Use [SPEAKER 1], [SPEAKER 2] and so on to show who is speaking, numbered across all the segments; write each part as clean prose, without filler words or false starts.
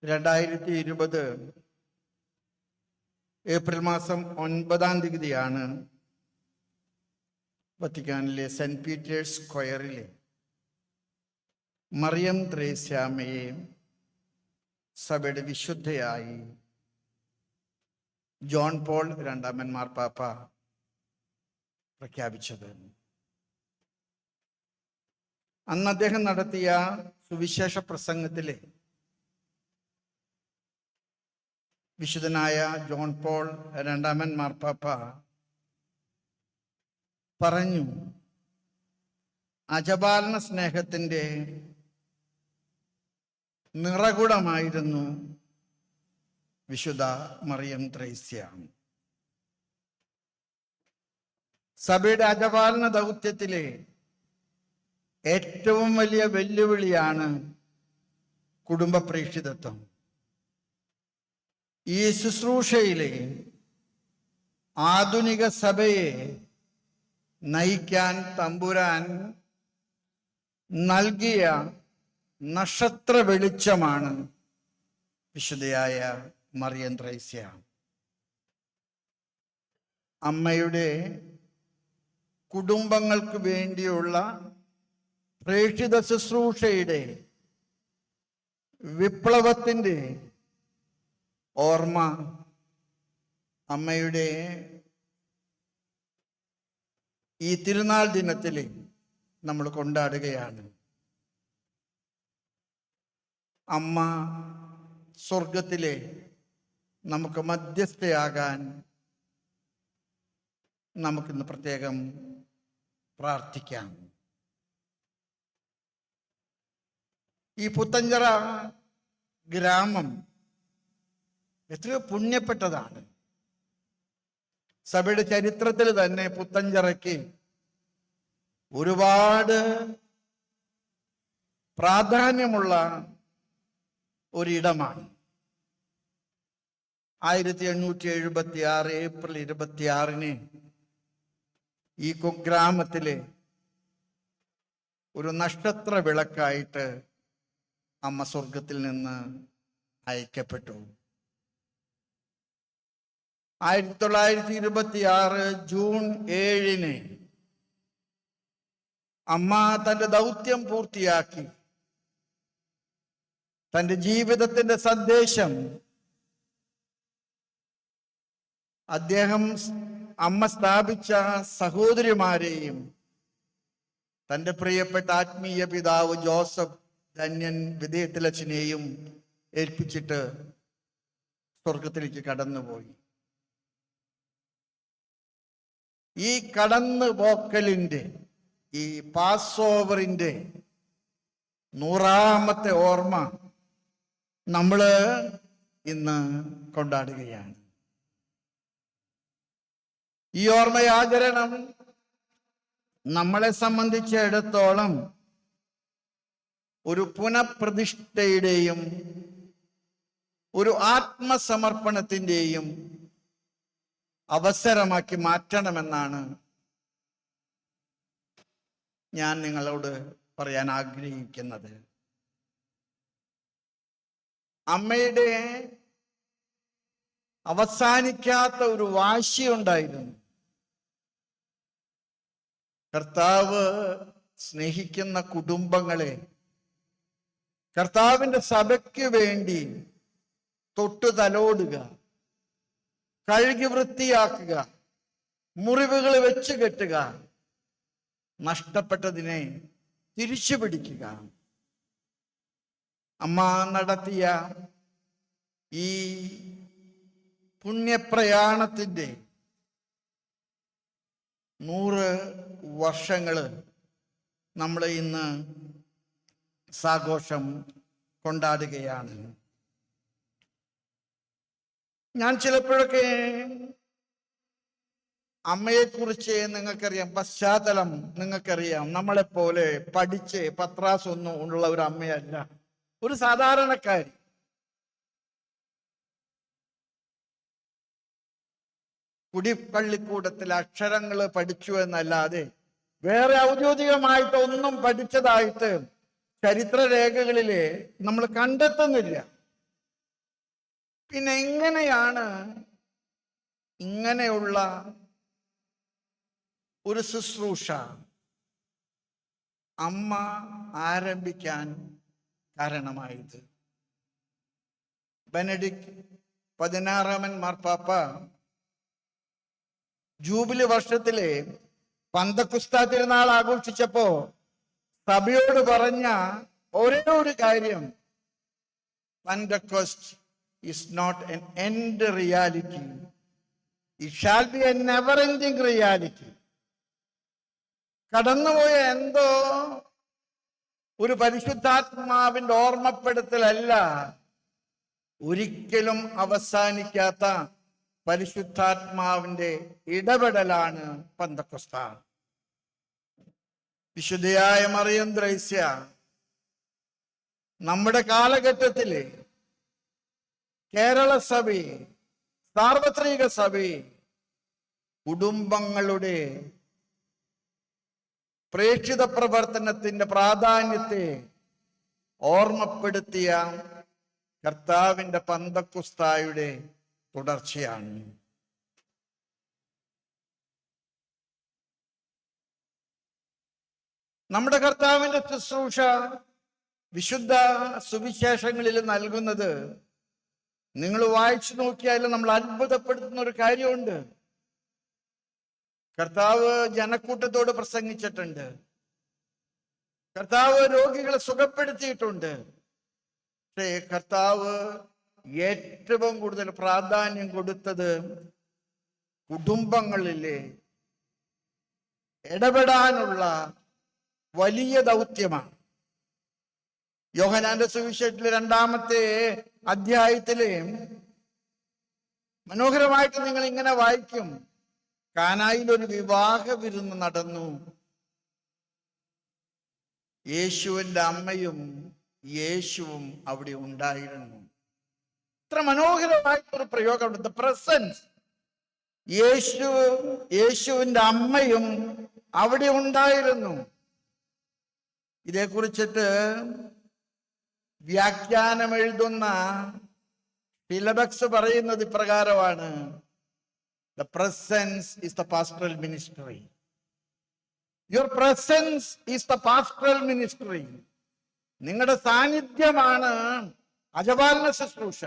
[SPEAKER 1] 2020 April മാസം 9-ാം തീയതിയാണ് വത്തിക്കാനിലെ saint Peter's സ്ക്വയറിലെ Mariyam ത്രേസ്യാമ്മയെ സഭയുടെ വിശുദ്ധയായി ജോൺ പോൾ രണ്ടാമൻ മാർപ്പാപ്പ പ്രഖ്യാപിച്ചത്. അന്ന് അദ്ദേഹം നടത്തിയ സുവിശേഷ പ്രസംഗത്തിലെ വിശുദ്ധനായ ജോൺ പോൾ രണ്ടാമൻ മാർപ്പാപ്പ പറഞ്ഞു, അജപാലന സ്നേഹത്തിൻ്റെ നിറകുടമായിരുന്നു വിശുദ്ധ മറിയം ത്രേസ്യ. സഭയുടെ അജപാലന ദൗത്യത്തിലെ ഏറ്റവും വലിയ വെല്ലുവിളിയാണ് കുടുംബ പ്രേക്ഷിതത്വം. ഈ ശുശ്രൂഷയിലെ ആധുനിക സഭയെ നയിക്കാൻ തമ്പുരാൻ നൽകിയ നക്ഷത്ര വെളിച്ചമാണ് വിശുദ്ധയായ മറിയം ത്രേസ്യ. അമ്മയുടെ കുടുംബങ്ങൾക്ക് വേണ്ടിയുള്ള പ്രേക്ഷിത ശുശ്രൂഷയുടെ വിപ്ലവത്തിൻ്റെ ഓർമ്മ അമ്മയുടെ ഈ തിരുനാൾ ദിനത്തിൽ നമ്മൾ കൊണ്ടാടുകയാണ്. അമ്മ സ്വർഗത്തിലെ നമുക്ക് മധ്യസ്ഥയാകാൻ നമുക്കിന്ന് പ്രത്യേകം പ്രാർത്ഥിക്കാം. ഈ പുത്തഞ്ചിറ ഗ്രാമം എത്രയോ പുണ്യപ്പെട്ടതാണ്. സഭയുടെ ചരിത്രത്തിൽ തന്നെ പുത്തഞ്ചിറയ്ക്ക് ഒരുപാട് പ്രാധാന്യമുള്ള ഒരിടമാണ്. 1876 ഏപ്രിൽ 26 ഈ കുഗ്രാമത്തിലെ ഒരു നക്ഷത്ര വിളക്കായിട്ട് അമ്മ സ്വർഗത്തിൽ നിന്ന് അയക്കപ്പെട്ടു. 1926 ജൂൺ 7 അമ്മ തൻ്റെ ദൗത്യം പൂർത്തിയാക്കി. തൻ്റെ ജീവിതത്തിൻ്റെ സന്ദേശം അമ്മ സ്ഥാപിച്ച സഹോദരിമാരെയും തൻ്റെ പ്രിയപ്പെട്ട ആത്മീയ പിതാവ് ജോസഫ് ധന്യൻ വിധേയത്തിലച്ഛനെയും ഏൽപ്പിച്ചിട്ട് സ്വർഗത്തിലേക്ക് കടന്നുപോയി. ഈ കടന്നുപോക്കലിൻ്റെ, ഈ പാസ് ഓവറിൻ്റെ 100ാമത്തെ ഓർമ്മ നമ്മൾ ഇന്ന് കൊണ്ടാടുകയാണ്. ഈ ഓർമ്മയാചരണം നമ്മളെ സംബന്ധിച്ചിടത്തോളം ഒരു പുനഃപ്രതിഷ്ഠയുടെയും ഒരു ആത്മസമർപ്പണത്തിൻ്റെയും അവസരമാക്കി മാറ്റണമെന്നാണ് ഞാൻ നിങ്ങളോട് പറയാൻ ആഗ്രഹിക്കുന്നത്. അമ്മയുടെ അവസാനിക്കാത്ത ഒരു വാശിയുണ്ടായിരുന്നു. കർത്താവ് സ്നേഹിക്കുന്ന കുടുംബങ്ങളെ കർത്താവിൻ്റെ സഭയ്ക്ക് വേണ്ടി തൊട്ടു തലോടുക, കഴുകി വൃത്തിയാക്കുക, മുറിവുകൾ വെച്ച് കെട്ടുക, നഷ്ടപ്പെട്ടതിനെ തിരിച്ചു പിടിക്കുക. അമ്മ നടത്തിയ ഈ പുണ്യപ്രയാണത്തിൻ്റെ 100 വർഷങ്ങൾ നമ്മൾ ഇന്ന് സാഘോഷം കൊണ്ടാടുകയാണ്. ഞാൻ ചിലപ്പോഴൊക്കെ അമ്മയെക്കുറിച്ച് നിങ്ങൾക്കറിയാം, പശ്ചാത്തലം നിങ്ങൾക്കറിയാം. നമ്മളെപ്പോലെ പഠിച്ച് പത്രാസൊന്നും ഉള്ള ഒരു അമ്മയല്ല, ഒരു സാധാരണക്കാരി. കുടിപ്പള്ളിക്കൂടത്തിൽ അക്ഷരങ്ങൾ പഠിച്ചു എന്നല്ലാതെ വേറെ ഔദ്യോഗികമായിട്ട് ഒന്നും പഠിച്ചതായിട്ട് ചരിത്രരേഖകളിൽ നമ്മൾ കണ്ടെത്തുന്നില്ല. പിന്നെ എങ്ങനെയാണ് ഇങ്ങനെയുള്ള ഒരു ശുശ്രൂഷ അമ്മ ആരംഭിക്കാൻ കാരണമായത്? ബെനഡിക്ട് 16 മാർപ്പാപ്പ ജൂബിലി വർഷത്തിലെ പന്തക്കുസ്ത തിരുനാൾ ആഘോഷിച്ചപ്പോ സഭയോട് പറഞ്ഞ ഒരേ ഒരു കാര്യം, Pentecost is not an end reality. It shall be a never-ending reality. കടന്നുപോയ എന്തോ ഒരു പരിശുദ്ധാത്മാവിന്റെ ഓർമ്മപ്പെടുത്തലല്ല, ഒരിക്കലും അവസാനിക്കാത്ത പരിശുദ്ധാത്മാവിന്റെ ഇടപെടലാണ് പെന്തക്കോസ്ത. വിശുദ്ധയായ മറിയം ത്രേസ്യ നമ്മുടെ കാലഘട്ടത്തിലെ കേരള സഭ, സാർവത്രിക സഭ, കുടുംബങ്ങളുടെ പ്രേക്ഷിത പ്രവർത്തനത്തിന്റെ പ്രാധാന്യത്തെ ഓർമ്മപ്പെടുത്തിയ കർത്താവിന്റെ പന്തക്കുസ്തായുടെ തുടർച്ചയാണ്. നമ്മുടെ കർത്താവിന്റെ ശുശ്രൂഷ വിശുദ്ധ സുവിശേഷങ്ങളിൽ നൽകുന്നത് നിങ്ങൾ വായിച്ചു നോക്കിയാൽ നമ്മൾ അത്ഭുതപ്പെടുത്തുന്ന ഒരു കാര്യമുണ്ട്. കർത്താവ് ജനക്കൂട്ടത്തോട് പ്രസംഗിച്ചിട്ടുണ്ട്, കർത്താവ് രോഗികളെ സുഖപ്പെടുത്തിയിട്ടുണ്ട്. പക്ഷേ കർത്താവ് ഏറ്റവും കൂടുതൽ പ്രാധാന്യം കൊടുത്തത് കുടുംബങ്ങളിലെ ഇടപെടാനുള്ള വലിയ ദൗത്യമാണ്. യോഹന്നാന്റെ സുവിശേഷത്തിലെ 2-ാമത്തെ അധ്യായത്തിലെ മനോഹരമായിട്ട് നിങ്ങൾ ഇങ്ങനെ വായിക്കും, കാനായിൽ ഒരു വിവാഹ വിരുന്ന് നടന്നു, യേശുവിന്റെ അമ്മയും യേശുവും അവിടെ ഉണ്ടായിരുന്നു. ഇത്ര മനോഹരമായിട്ടൊരു പ്രയോഗമുണ്ട്. ദ പ്രസൻസ്, യേശുവിന്റെ അമ്മയും അവിടെ ഉണ്ടായിരുന്നു. ഇതേക്കുറിച്ചിട്ട് വ്യാഖ്യാനം എഴുതുന്ന ഫിലബക്സ് പറയുന്നത് ഇപ്രകാരമാണ്: The presence is the pastoral ministry. Your presence is the pastoral ministry. നിങ്ങളുടെ സാന്നിധ്യമാണ് അജപാലന ശുശ്രൂഷ.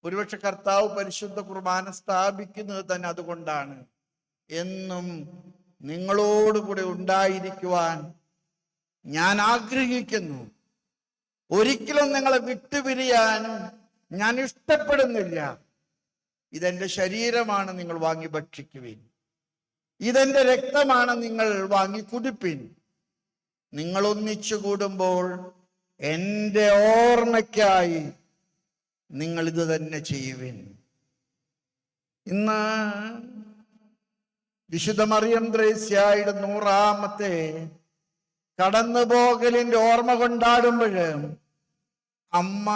[SPEAKER 1] ഒരുപക്ഷെ കർത്താവ് പരിശുദ്ധ കുർബാന സ്ഥാപിക്കുന്നത് തന്നെ അതുകൊണ്ടാണ്. എന്നും നിങ്ങളോടുകൂടെ ഉണ്ടായിരിക്കുവാൻ ഞാൻ ആഗ്രഹിക്കുന്നു, ഒരിക്കലും നിങ്ങളെ വിട്ടുപിരിയാൻ ഞാൻ ഇഷ്ടപ്പെടുന്നില്ല. ഇതെന്റെ ശരീരമാണ്, നിങ്ങൾ വാങ്ങി ഭക്ഷിക്കുവിൻ. ഇതെന്റെ രക്തമാണ്, നിങ്ങൾ വാങ്ങി കുടിപ്പിൻ. നിങ്ങൾ ഒന്നിച്ചു കൂടുമ്പോൾ എൻ്റെ ഓർമ്മയ്ക്കായി നിങ്ങൾ ഇത് തന്നെ ചെയ്യുവിൻ. ഇന്ന് വിശുദ്ധ മറിയം ത്രേസ്യയുടെ 100-ാമത്തെ കടന്നുപോകലിന്റെ ഓർമ്മ കൊണ്ടാടുമ്പോൾ അമ്മ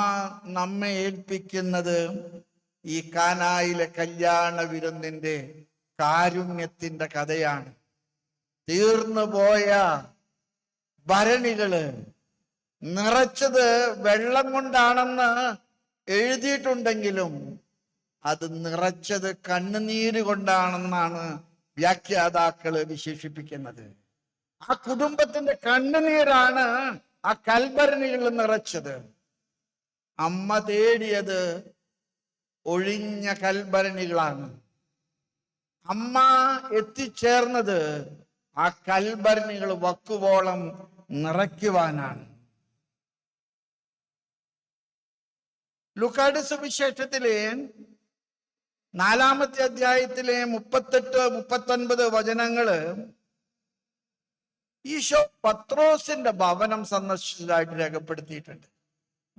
[SPEAKER 1] നമ്മെ ഏൽപ്പിക്കുന്നത് ഈ കാനായിലെ കല്യാണ വിരുന്നിന്റെ കാരുണ്യത്തിന്റെ കഥയാണ്. തീർന്നുപോയ ഭരണികള് നിറച്ചത് വെള്ളം കൊണ്ടാണെന്ന് എഴുതിയിട്ടുണ്ടെങ്കിലും അത് നിറച്ചത് കണ്ണുനീര് കൊണ്ടാണെന്നാണ് വ്യാഖ്യാതാക്കള് വിശേഷിപ്പിക്കുന്നത്. ആ കുടുംബത്തിന്റെ കണ്ണുനീരാണ് ആ കൽഭരണികൾ നിറച്ചത്. അമ്മ തേടിയത് ഒഴിഞ്ഞ കൽഭരണികളാണ്. അമ്മ എത്തിച്ചേർന്നത് ആ കൽഭരണികൾ വക്കുവോളം നിറയ്ക്കുവാനാണ്. ലൂക്കായുടെ സുവിശേഷത്തിലെ 4-ാമത്തെ അധ്യായത്തിലെ 38-39 വചനങ്ങള് ഈശോ പത്രോസിന്റെ ഭവനം സന്ദർശിച്ചതായിട്ട് രേഖപ്പെടുത്തിയിട്ടുണ്ട്.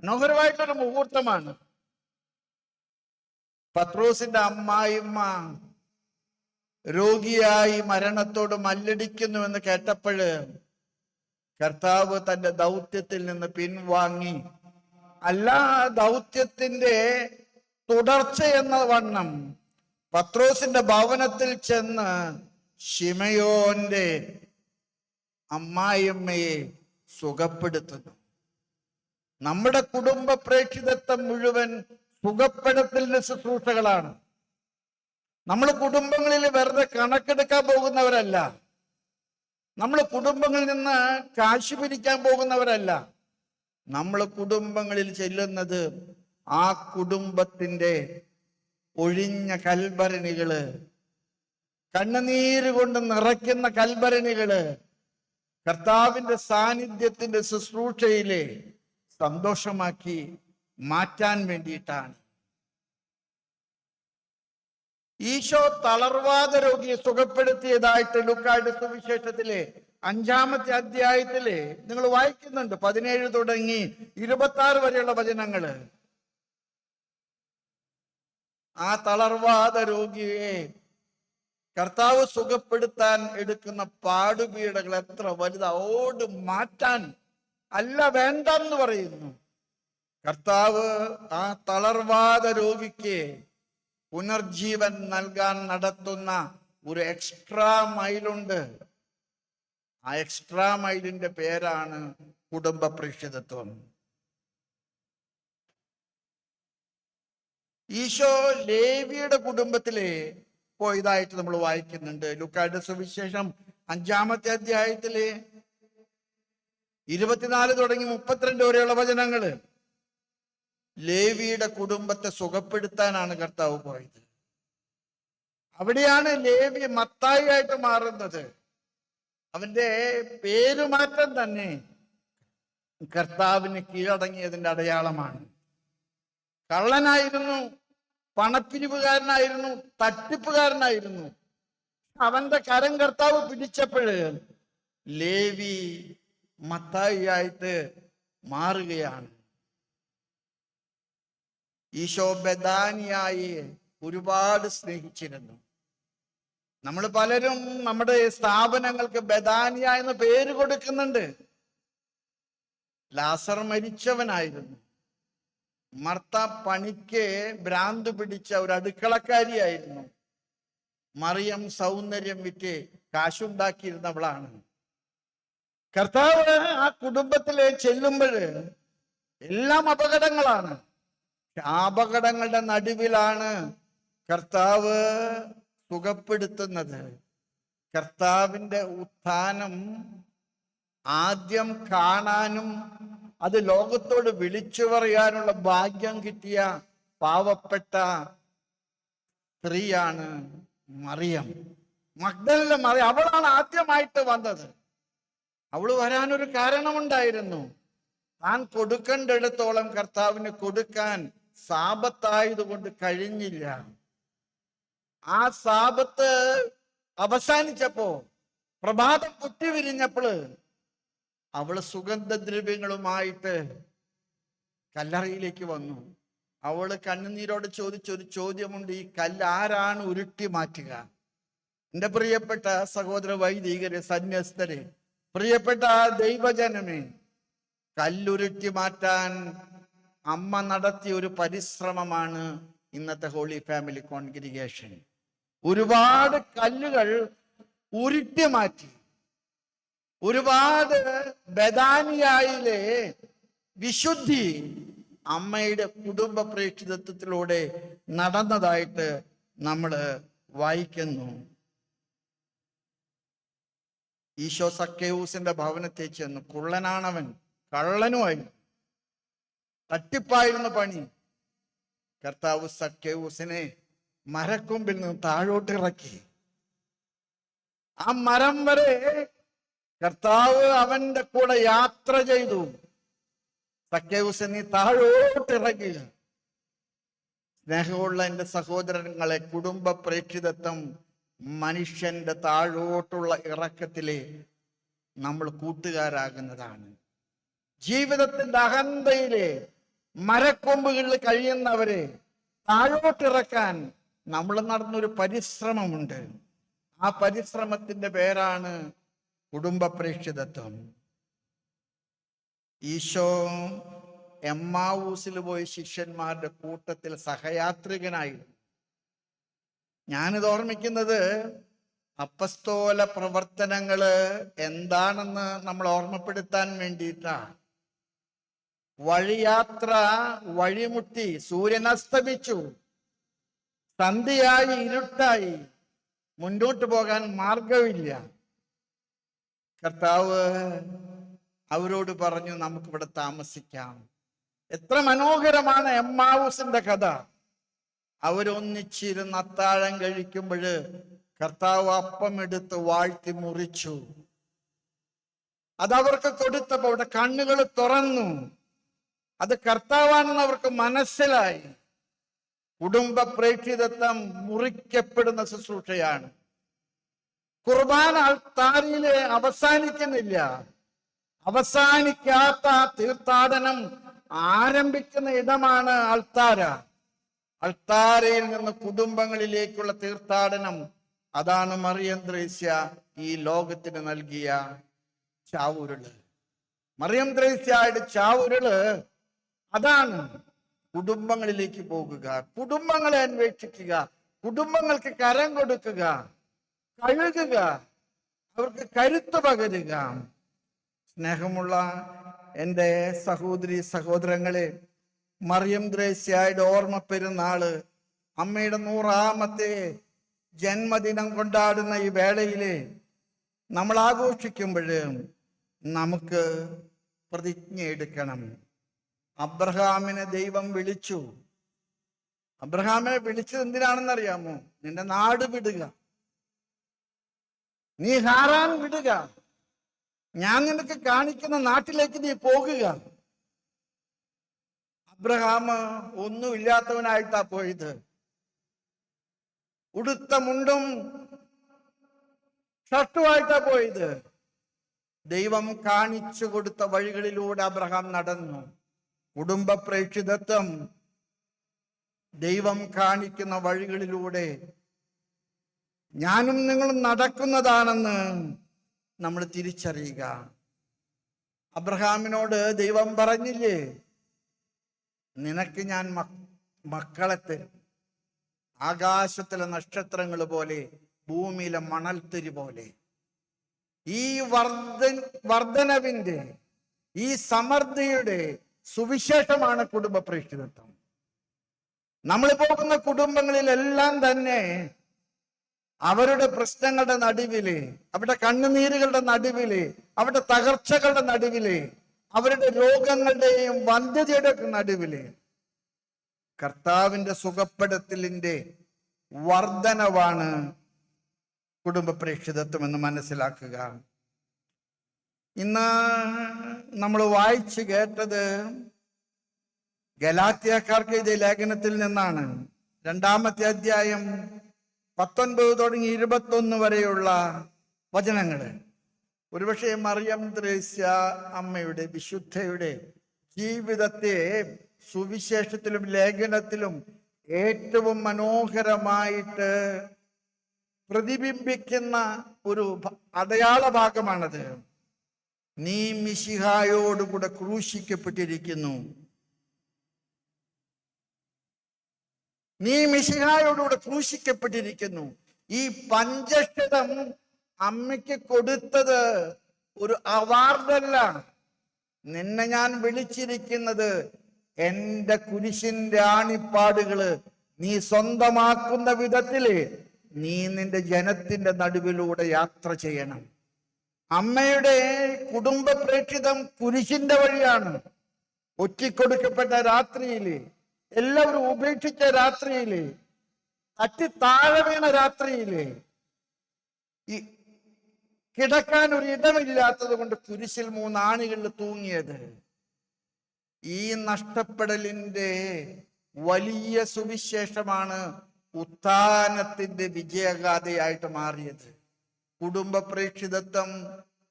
[SPEAKER 1] മനോഹരമായിട്ടൊരു മുഹൂർത്തമാണ്. പത്രോസിന്റെ അമ്മായിമ്മ രോഗിയായി മരണത്തോട് മല്ലടിക്കുന്നു എന്ന് കേട്ടപ്പോഴ് കർത്താവ് തന്റെ ദൗത്യത്തിൽ നിന്ന് പിൻവാങ്ങി. അല്ല, ദൗത്യത്തിന്റെ തുടർച്ച എന്ന വണ്ണം പത്രോസിന്റെ ഭവനത്തിൽ ചെന്ന് ശിമയോന്റെ അമ്മായിയമ്മയെ സുഖപ്പെടുത്തുന്നു. നമ്മുടെ കുടുംബ പ്രേക്ഷിതത്വം മുഴുവൻ സുഖപ്പെടുത്തലിന്റെ ശുശ്രൂഷകളാണ്. നമ്മൾ കുടുംബങ്ങളിൽ വെറുതെ കണക്കെടുക്കാൻ പോകുന്നവരല്ല. നമ്മൾ കുടുംബങ്ങളിൽ നിന്ന് കാശ് പിരിക്കാൻ പോകുന്നവരല്ല. നമ്മൾ കുടുംബങ്ങളിൽ ചെല്ലുന്നത് ആ കുടുംബത്തിന്റെ ഒഴിഞ്ഞ കൽഭരണികള്, കണ്ണുനീര് കൊണ്ട് നിറയ്ക്കുന്ന കൽഭരണികള് കർത്താവിന്റെ സാന്നിധ്യത്തിന്റെ ശുശ്രൂഷയിലെ സന്തോഷമാക്കി മാറ്റാൻ വേണ്ടിയിട്ടാണ്. ഈശോ തളർവാദ രോഗിയെ സുഖപ്പെടുത്തിയതായിട്ട് ലൂക്കായുടെ സുവിശേഷത്തിലെ 5-ാമത്തെ അധ്യായത്തില് നിങ്ങൾ വായിക്കുന്നുണ്ട്. 17 തുടങ്ങി 26 വരെയുള്ള വചനങ്ങള്. ആ തളർവാദ രോഗിയെ കർത്താവ് സുഖപ്പെടുത്താൻ എടുക്കുന്ന പാടുപീടകൾ എത്ര വലുതാ! ഓട് മാറ്റാൻ അല്ല, വേണ്ടെന്ന് പറയുന്നു. കർത്താവ് ആ തളർവാദ രോഗിക്ക് പുനർജീവൻ നൽകാൻ നടത്തുന്ന ഒരു എക്സ്ട്രാ മൈലുണ്ട്. ആ എക്സ്ട്രാ മൈലിന്റെ പേരാണ് കുടുംബ പ്രേക്ഷിതത്വം. ഈശോ ലേവിയുടെ കുടുംബത്തിലെ പോയതായിട്ട് നമ്മൾ വായിക്കുന്നുണ്ട്. ലൂക്കായുടെ സുവിശേഷം 5-ാമത്തെ അധ്യായത്തില് 24 തുടങ്ങി 32 വരെയുള്ള വചനങ്ങള്. ലേവിയുടെ കുടുംബത്തെ സുഖപ്പെടുത്താനാണ് കർത്താവ് പോയത്. അവിടെയാണ് ലേവി മത്തായി ആയിട്ട് മാറുന്നത്. അവന്റെ പേരുമാറ്റം തന്നെ കർത്താവിന് കീഴടങ്ങിയതിന്റെ അടയാളമാണ്. കള്ളനായിരുന്നു, പണപ്പിരിവുകാരനായിരുന്നു, തട്ടിപ്പുകാരനായിരുന്നു. അവന്റെ കരം കർത്താവ് പിടിച്ചപ്പോഴ് ലേവി മത്തായി ആയിട്ട് മാറുകയാണ്. ഈശോ ബെഥാനിയായി ഒരുപാട് സ്നേഹിച്ചിരുന്നു. നമ്മൾ പലരും നമ്മുടെ സ്ഥാപനങ്ങൾക്ക് ബെഥാനിയ എന്ന് പേര് കൊടുക്കുന്നുണ്ട്. ലാസർ മരിച്ചവനായിരുന്നു. മർത്ത പണിക്ക് ഭ്രാന്ത് പിടിച്ച ഒരു അടുക്കളക്കാരിയായിരുന്നു. മറിയം സൗന്ദര്യം വിറ്റ് കാശുണ്ടാക്കിയിരുന്നവളാണ്. കർത്താവ് ആ കുടുംബത്തിലെ ചെല്ലുമ്പോൾ എല്ലാം അപകടങ്ങളാണ്. ആ അപകടങ്ങളുടെ നടുവിലാണ് കർത്താവ് സുഖപ്പെടുത്തുന്നത്. കർത്താവിന്റെ ഉത്ഥാനം ആദ്യം കാണാനും അത് ലോകത്തോട് വിളിച്ചു പറയാനുള്ള ഭാഗ്യം കിട്ടിയ പാവപ്പെട്ട സ്ത്രീയാണ് മറിയം, മഗ്ദലയിലെ മറിയം. അവളാണ് ആദ്യമായിട്ട് വന്നത്. അവള് വരാനൊരു കാരണമുണ്ടായിരുന്നു. താൻ കൊടുക്കേണ്ടിടത്തോളം കർത്താവിന് കൊടുക്കാൻ സാപത്തായതുകൊണ്ട് കഴിഞ്ഞില്ല. ആ സാപത്ത് അവസാനിച്ചപ്പോ, പ്രഭാതം പൊട്ടിവിരിഞ്ഞപ്പോള് അവള് സുഗന്ധദ്രവ്യങ്ങളുമായിട്ട് കല്ലറയിലേക്ക് വന്നു. അവള് കണ്ണുനീരോട് ചോദിച്ചൊരു ചോദ്യമുണ്ട്: ഈ കല്ല് ആരാണ് ഉരുട്ടി മാറ്റുക? എന്റെ പ്രിയപ്പെട്ട സഹോദര വൈദികരെ, സന്യസ്തരെ, പ്രിയപ്പെട്ട ദൈവജനമേ, കല്ലുരുട്ടി മാറ്റാൻ അമ്മ നടത്തിയ ഒരു പരിശ്രമമാണ് ഇന്നത്തെ ഹോളി ഫാമിലി കോൺഗ്രിഗേഷൻ. ഒരുപാട് കല്ലുകൾ ഉരുട്ടി മാറ്റി. ഒരുപാട് ബെഥാനിയായിലെ വിശുദ്ധി അമ്മയുടെ കുടുംബ പ്രേക്ഷിതത്വത്തിലൂടെ നടന്നതായിട്ട് നമ്മൾ വായിക്കുന്നു. ഈശോ സക്കേവൂസിന്റെ ഭവനത്തെ ചെന്നു. കുള്ളനാണവൻ, കള്ളനുമായിരുന്നു, തട്ടിപ്പായിരുന്നു പണി. കർത്താവ് സക്കേവൂസിനെ മരക്കൊമ്പിൽ നിന്ന് താഴോട്ട് ഇറക്കി. ആ മരം വരെ കർത്താവ് അവന്റെ കൂടെ യാത്ര ചെയ്തു. സക്കേവൂസ്, നീ താഴോട്ട് ഇറങ്ങുക. സ്നേഹമുള്ള എൻ്റെ സഹോദരങ്ങളെ, കുടുംബ പ്രേക്ഷിതത്വം മനുഷ്യന്റെ താഴോട്ടുള്ള ഇറക്കത്തിലെ നമ്മൾ കൂട്ടുകാരാകുന്നതാണ്. ജീവിതത്തിന്റെ അഹന്തയിലെ മരക്കൊമ്പുകളിൽ കഴിയുന്നവരെ താഴോട്ടിറക്കാൻ നമ്മൾ നടന്നൊരു പരിശ്രമമുണ്ട്. ആ പരിശ്രമത്തിന്റെ പേരാണ് കുടുംബ പ്രേക്ഷിതത്വം. ഈശോ എമ്മാവൂസിൽ പോയി ശിഷ്യന്മാരുടെ കൂട്ടത്തിൽ സഹയാത്രികനായിരുന്നു. ഞാനിത് ഓർമ്മിക്കുന്നത് അപ്പസ്തോല പ്രവർത്തനങ്ങള് എന്താണെന്ന് നമ്മൾ ഓർമ്മപ്പെടുത്താൻ വേണ്ടിയിട്ടാണ്. വഴിയാത്ര വഴിമുട്ടി, സൂര്യൻ അസ്തമിച്ചു, സന്ധ്യയായി, ഇരുട്ടായി, മുന്നോട്ട് പോകാൻ മാർഗമില്ല. കർത്താവ് അവരോട് പറഞ്ഞു, നമുക്കിവിടെ താമസിക്കാം. എത്ര മനോഹരമാണ് എമ്മാവൂസിന്റെ കഥ. അവരൊന്നിച്ചിരുന്ന് അത്താഴം കഴിക്കുമ്പോൾ കർത്താവ് അപ്പം എടുത്ത് വാഴ്ത്തി മുറിച്ചു. അതവർക്ക് കൊടുത്തപ്പോൾ അവിടെ കണ്ണുകൾ തുറന്നു. അത് കർത്താവാണെന്ന് അവർക്ക് മനസ്സിലായി. കുടുംബ പ്രേക്ഷിതത്വം മുറിക്കപ്പെടുന്ന ശുശ്രൂഷയാണ്. കുർബാന അൾത്താരയിൽ അവസാനിക്കുന്നില്ല. അവസാനിക്കാത്ത തീർത്ഥാടനം ആരംഭിക്കുന്ന ഇടമാണ് അൾത്താര. അൾത്താരയിൽ നിന്ന് കുടുംബങ്ങളിലേക്കുള്ള തീർത്ഥാടനം, അതാണ് മറിയം ത്രേസ്യ ഈ ലോകത്തിന് നൽകിയ ചാവുരുള്. മറിയം ത്രേസ്യയുടെ ചാവുരുള് അതാണ്. കുടുംബങ്ങളിലേക്ക് പോകുക, കുടുംബങ്ങളെ അന്വേഷിക്കുക, കുടുംബങ്ങൾക്ക് കരം കൊടുക്കുക, കഴുകുക, അവർക്ക് കരുത്ത് പകരുക. സ്നേഹമുള്ള എൻ്റെ സഹോദരി സഹോദരങ്ങളെ, മറിയം ത്രേസ്യയുടെ ഓർമ്മ പെരുന്നാള്, അമ്മയുടെ 100ാമത്തെ ജന്മദിനം കൊണ്ടാടുന്ന ഈ വേളയില് നമ്മൾ ആഘോഷിക്കുമ്പോൾ നമുക്ക് പ്രതിജ്ഞ എടുക്കണം. അബ്രഹാമിനെ ദൈവം വിളിച്ചു. അബ്രഹാമിനെ വിളിച്ചത് എന്തിനാണെന്നറിയാമോ? നിന്റെ നാട് വിടുക, നീ ഹാറാൻ വിടുക, ഞാൻ നിനക്ക് കാണിക്കുന്ന നാട്ടിലേക്ക് നീ പോകുക. അബ്രഹാം ഒന്നുമില്ലാത്തവനായിട്ടാ പോയത്. ഉടുത്ത മുണ്ടും ഷർട്ടുമായിട്ടാ പോയത്. ദൈവം കാണിച്ചു കൊടുത്ത വഴികളിലൂടെ അബ്രഹാം നടന്നു. കുടുംബ പ്രേക്ഷിതത്വം ദൈവം കാണിക്കുന്ന വഴികളിലൂടെ ഞാനും നിങ്ങളും നടക്കുന്നതാണെന്ന് നമ്മൾ തിരിച്ചറിയുക. അബ്രഹാമിനോട് ദൈവം പറഞ്ഞില്ലേ, നിനക്ക് ഞാൻ മക്കളെ തരും, ആകാശത്തിലെ നക്ഷത്രങ്ങൾ പോലെ, ഭൂമിയിലെ മണൽത്തരി പോലെ. ഈ വർധനവിന്റെ, ഈ സമൃദ്ധിയുടെ സുവിശേഷമാണ് കുടുംബ പ്രേക്ഷിതത്വം. നമ്മൾ പോകുന്ന കുടുംബങ്ങളിലെല്ലാം തന്നെ അവരുടെ പ്രശ്നങ്ങളുടെ നടുവില്, അവരുടെ കണ്ണുനീരുകളുടെ നടുവില്, അവരുടെ തകർച്ചകളുടെ നടുവില്, അവരുടെ രോഗങ്ങളുടെയും വന്ധ്യതയുടെ നടുവില് കർത്താവിന്റെ സുഖപ്പെടുത്തലിന്റെ വർധനവാണ് കുടുംബ പ്രേക്ഷിതത്വം എന്ന് മനസ്സിലാക്കുക. ഇന്ന് നമ്മൾ വായിച്ചു കേട്ടത് ഗലാത്യക്കാർക്ക് എഴുതിയ ലേഖനത്തിൽ നിന്നാണ്. 2-ാമത്തെ അധ്യായം 19 തുടങ്ങി 21 വരെയുള്ള വചനങ്ങള്. ഒരുപക്ഷെ മറിയം ത്രേസ്യ അമ്മയുടെ, വിശുദ്ധയുടെ ജീവിതത്തെ സുവിശേഷത്തിലും ലേഖനത്തിലും ഏറ്റവും മനോഹരമായിട്ട് പ്രതിബിംബിക്കുന്ന ഒരു അടയാള ഭാഗമാണത്. നീ മിശിഹായോടുകൂടെ ക്രൂശിക്കപ്പെട്ടിരിക്കുന്നു. നീ മിശിഹായോടുകൂടെ ക്രൂശിക്കപ്പെട്ടിരിക്കുന്നു. ഈ പഞ്ചക്ഷരം അമ്മയ്ക്ക് കൊടുത്തത് ഒരു അവാർഡല്ല. നിന്നെ ഞാൻ വിളിച്ചിരിക്കുന്നത് എന്റെ കുരിശിന്റെ ആണിപ്പാടുകള് നീ സ്വന്തമാക്കുന്ന വിധത്തില് നീ നിന്റെ ജനത്തിന്റെ നടുവിലൂടെ യാത്ര ചെയ്യണം. അമ്മയുടെ കുടുംബ പ്രേക്ഷിതം കുരിശിന്റെ വഴിയാണ്. ഒറ്റിക്കൊടുക്കപ്പെട്ട രാത്രിയില്, എല്ലാവരും ഉപേക്ഷിച്ച രാത്രിയില്, താഴെ വീണ രാത്രിയില്, ഈ കിടക്കാൻ ഒരു ഇടമില്ലാത്തത് കൊണ്ട് കുരിശിൽ 3 ആണികളിൽ തൂങ്ങിയത്. ഈ നഷ്ടപ്പെടലിന്റെ വലിയ സുവിശേഷമാണ് ഉത്ഥാനത്തിന്റെ വിജയഗാഥയായിട്ട് മാറിയത്. കുടുംബ പ്രേക്ഷിതത്വം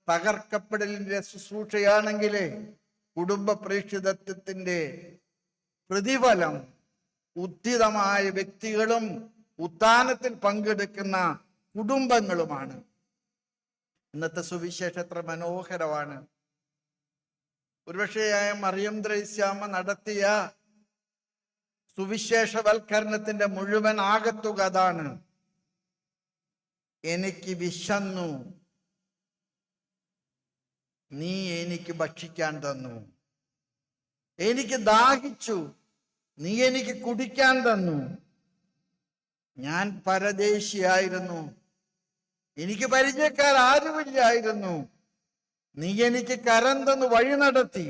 [SPEAKER 1] തകർക്കപ്പെടലിന്റെ ശുശ്രൂഷയാണെങ്കിൽ കുടുംബ പ്രേക്ഷിതത്വത്തിന്റെ പ്രതിഫലം ഉദ്ധിതമായ വ്യക്തികളും ഉത്ഥാനത്തിൽ പങ്കെടുക്കുന്ന കുടുംബങ്ങളുമാണ്. ഇന്നത്തെ സുവിശേഷം എത്ര മനോഹരമാണ്. ഒരുപക്ഷെ മറിയം ത്രേസ്യാമ്മ നടത്തിയ സുവിശേഷവൽക്കരണത്തിന്റെ മുഴുവൻ ആകത്തുക അതാണ്. എനിക്ക് വിശന്നു, നീ എനിക്ക് ഭക്ഷിക്കാൻ തന്നു. എനിക്ക് ദാഹിച്ചു, നീ എനിക്ക് കുടിക്കാൻ തന്നു. ഞാൻ പരദേശിയായിരുന്നു, എനിക്ക് പരിചയക്കാർ ആരുമില്ലായിരുന്നു. നീ എനിക്ക് കരം തന്നു വഴി നടത്തി.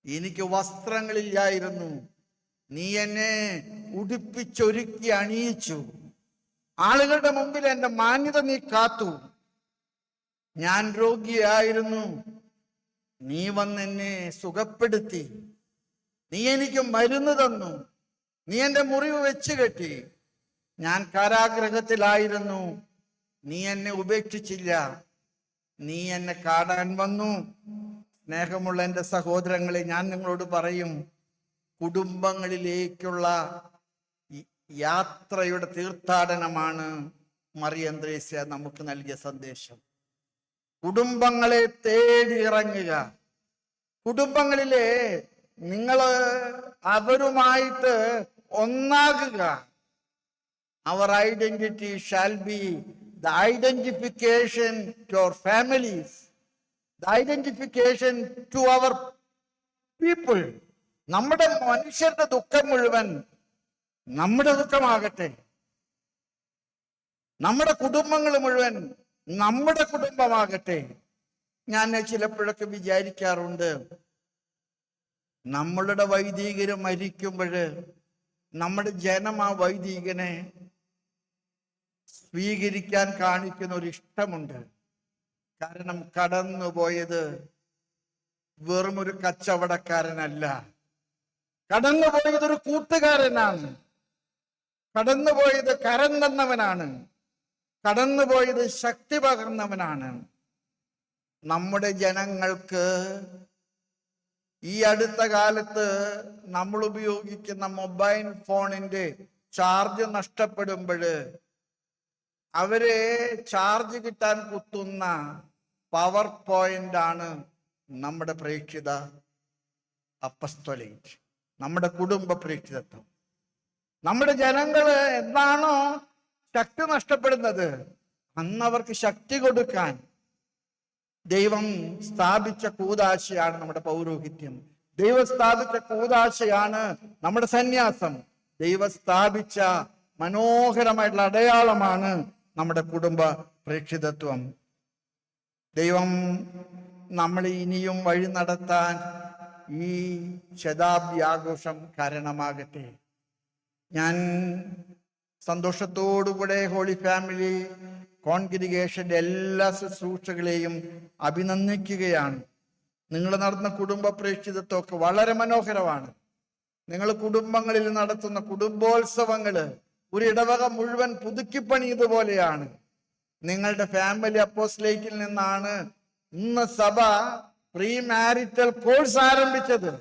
[SPEAKER 1] എനിക്ക് വസ്ത്രങ്ങളില്ലായിരുന്നു, നീ എന്നെ ഉടുപ്പിച്ചൊരുക്കി അണിയിച്ചു. ആളുകളുടെ മുമ്പിൽ എന്റെ മാന്യത നീ കാത്തു. ഞാൻ രോഗിയായിരുന്നു, നീ വന്ന് എന്നെ സുഖപ്പെടുത്തി. നീ എനിക്ക് മരുന്ന് തന്നു, നീ എന്റെ മുറിവ് വെച്ച് കെട്ടി. ഞാൻ കാരാഗ്രഹത്തിലായിരുന്നു, നീ എന്നെ ഉപേക്ഷിച്ചില്ല. നീ എന്നെ കാണാൻ വന്നു. സ്നേഹമുള്ള എൻ്റെ സഹോദരങ്ങളെ, ഞാൻ നിങ്ങളോട് പറയും, കുടുംബങ്ങളിലേക്കുള്ള യാത്രയുടെ തീർത്ഥാടനമാണ് മറിയം ത്രേസ്യ നമുക്ക് നൽകിയ സന്ദേശം. കുടുംബങ്ങളെ തേടി ഇറങ്ങുക. കുടുംബങ്ങളിലെ നിങ്ങൾ അവരുമായിട്ട് ഒന്നാകുക. Our identity shall be the identification to our families, the identification to our people. നമ്മുടെ മനുഷ്യരുടെ ദുഃഖം മുഴുവൻ നമ്മുടെ ദുഃഖമാകട്ടെ. നമ്മുടെ കുടുംബങ്ങൾ മുഴുവൻ നമ്മുടെ കുടുംബമാകട്ടെ. ഞാൻ ചിലപ്പോഴൊക്കെ വിചാരിക്കാറുണ്ട്, നമ്മളുടെ വൈദികര് മരിക്കുമ്പോൾ നമ്മുടെ ജനം ആ വൈദികനെ സ്വീകരിക്കാൻ കാണിക്കുന്ന ഒരു ഇഷ്ടമുണ്ട്. കാരണം കടന്നുപോയത് വെറും ഒരു കച്ചവടക്കാരനല്ല, കടന്നുപോയത് ഒരു കൂട്ടുകാരനാണ്, കടന്നുപോയത് കരം തന്നവനാണ്, കടന്നുപോയത് ശക്തി പകർന്നവനാണ്. നമ്മുടെ ജനങ്ങൾക്ക് ഈ അടുത്ത കാലത്ത് നമ്മൾ ഉപയോഗിക്കുന്ന മൊബൈൽ ഫോണിന്റെ ചാർജ് നഷ്ടപ്പെടുമ്പോൾ അവരെ ചാർജ് കിട്ടാൻ കുത്തുന്ന പവർ പോയിന്റ് ആണ് നമ്മുടെ പ്രേക്ഷിത അപ്പസ്തോലേറ്റ്, നമ്മുടെ കുടുംബ പ്രേക്ഷിതത്വം. നമ്മുടെ ജനങ്ങള് എന്താണോ ശക്തി നഷ്ടപ്പെടുന്നത്, അന്നവർക്ക് ശക്തി കൊടുക്കാൻ ദൈവം സ്ഥാപിച്ച കൂദാശയാണ് നമ്മുടെ പൗരോഹിത്യം. ദൈവം സ്ഥാപിച്ച കൂദാശയാണ് നമ്മുടെ സന്യാസം. ദൈവം സ്ഥാപിച്ച മനോഹരമായിട്ടുള്ള അടയാളമാണ് നമ്മുടെ കുടുംബ പ്രേക്ഷിതത്വം. ദൈവം നമ്മളെ ഇനിയും വഴി നടത്താൻ ഈ ശതാബ്ദി ആഘോഷം കാരണമാകട്ടെ. ഞാൻ സന്തോഷത്തോടുകൂടെ ഹോളി ഫാമിലി കോൺഗ്രിഗേഷന്റെ എല്ലാ ശുശ്രൂഷകളെയും അഭിനന്ദിക്കുകയാണ്. നിങ്ങൾ നടത്തുന്ന കുടുംബ പ്രേക്ഷിതത്വമൊക്കെ വളരെ മനോഹരമാണ്. നിങ്ങൾ കുടുംബങ്ങളിൽ നടത്തുന്ന കുടുംബോത്സവങ്ങള് ഒരു ഇടവക മുഴുവൻ പുതുക്കിപ്പണിയതുപോലെയാണ്. നിങ്ങളുടെ ഫാമിലി അപ്പോസ്ലേറ്റിൽ നിന്നാണ് ഇന്ന് സഭ പ്രീ മാരിറ്റൽ കോഴ്സ് ആരംഭിച്ചത്.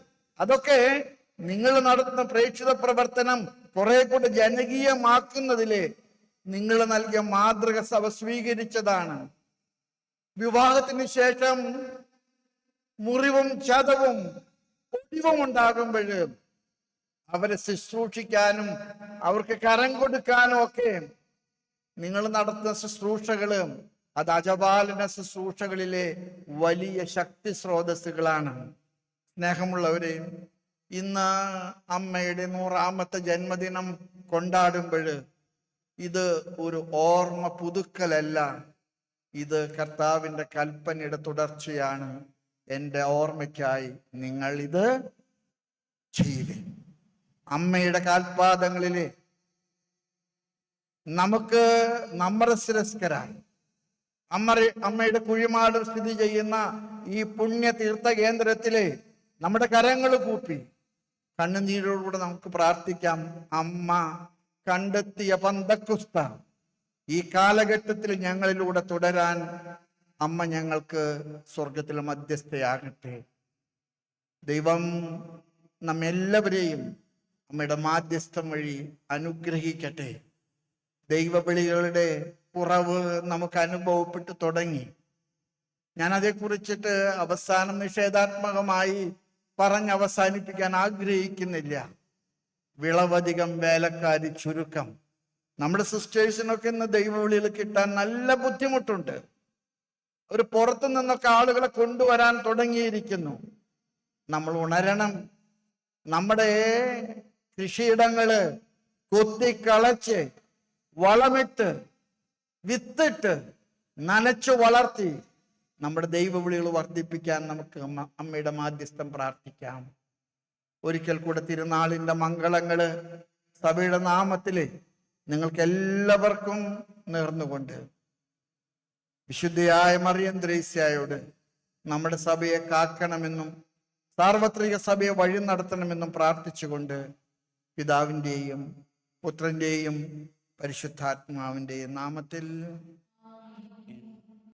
[SPEAKER 1] അതൊക്കെ നിങ്ങൾ നടത്തുന്ന പ്രേക്ഷിത പ്രവർത്തനം കുറെ കൂടെ ജനകീയമാക്കുന്നതില് നിങ്ങൾ നൽകിയ മാതൃക സഭ സ്വീകരിച്ചതാണ്. വിവാഹത്തിന് ശേഷം മുറിവും ചതവും ഒടിവും ഉണ്ടാകുമ്പോൾ അവരെ ശുശ്രൂഷിക്കാനും അവർക്ക് കരം കൊടുക്കാനും ഒക്കെ നിങ്ങൾ നടത്തുന്ന ശുശ്രൂഷകള് അത് അജപാലന ശുശ്രൂഷകളിലെ വലിയ ശക്തി സ്രോതസ്സുകളാണ്. സ്നേഹമുള്ളവരെ, ഇന്ന് അമ്മയുടെ 100ാമത്തെ ജന്മദിനം കൊണ്ടാടുമ്പോൾ ഇത് ഒരു ഓർമ്മ പുതുക്കലല്ല, ഇത് കർത്താവിന്റെ കൽപ്പനയുടെ തുടർച്ചയാണ്. എൻ്റെ ഓർമ്മയ്ക്കായി നിങ്ങൾ ഇത് ചെയ്യുക. അമ്മയുടെ കാൽപാദങ്ങളിലെ നമുക്ക് നമ്രശിരസ്കരായി അമ്മയുടെ കുഴിമാട് സ്ഥിതി ചെയ്യുന്ന ഈ പുണ്യ തീർത്ഥ കേന്ദ്രത്തിലെ നമ്മുടെ കരങ്ങൾ കൂപ്പി കണ്ണുനീരോടുകൂടെ നമുക്ക് പ്രാർത്ഥിക്കാം. അമ്മ കണ്ടെത്തിയ പന്തക്കുസ്ത ഈ കാലഘട്ടത്തിൽ ഞങ്ങളിലൂടെ തുടരാൻ അമ്മ ഞങ്ങൾക്ക് സ്വർഗത്തിൽ മധ്യസ്ഥയാകട്ടെ. ദൈവം നമ്മെല്ലാവരെയും അമ്മയുടെ മാധ്യസ്ഥം വഴി അനുഗ്രഹിക്കട്ടെ. ദൈവവിളികളുടെ കുറവ് നമുക്ക് അനുഭവപ്പെട്ടു തുടങ്ങി. ഞാൻ അതേക്കുറിച്ചിട്ട് അവസാനം നിഷേധാത്മകമായി പറഞ്ഞ് അവസാനിപ്പിക്കാൻ ആഗ്രഹിക്കുന്നില്ല. വിളവധികം വേലക്കാരി ചുരുക്കം. നമ്മുടെ സിസ്റ്റേഴ്സിനൊക്കെ ഇന്ന് ദൈവവിളികൾ കിട്ടാൻ നല്ല ബുദ്ധിമുട്ടുണ്ട്. ഒരു പുറത്തു നിന്നൊക്കെ ആളുകളെ കൊണ്ടുവരാൻ തുടങ്ങിയിരിക്കുന്നു. നമ്മൾ ഉണരണം. നമ്മുടെ കൃഷിയിടങ്ങള് കൊത്തിക്കളച്ച് വളമിട്ട് വിത്തിട്ട് നനച്ചു വളർത്തി നമ്മുടെ ദൈവവിളികൾ വർദ്ധിപ്പിക്കാൻ നമുക്ക് അമ്മയുടെ മാധ്യസ്ഥം പ്രാർത്ഥിക്കാം. ഒരിക്കൽ കൂടെ തിരുനാളിൻ്റെ മംഗളങ്ങള് സഭയുടെ നാമത്തില് നിങ്ങൾക്ക് എല്ലാവർക്കും നേർന്നുകൊണ്ട് വിശുദ്ധയായ മറിയം ത്രേസ്യായോട് നമ്മുടെ സഭയെ കാക്കണമെന്നും സാർവത്രിക സഭയെ വഴി നടത്തണമെന്നും പ്രാർത്ഥിച്ചുകൊണ്ട് പിതാവിൻ്റെയും പുത്രൻ്റെയും പരിശുദ്ധാത്മാവിൻ്റെയും നാമത്തിൽ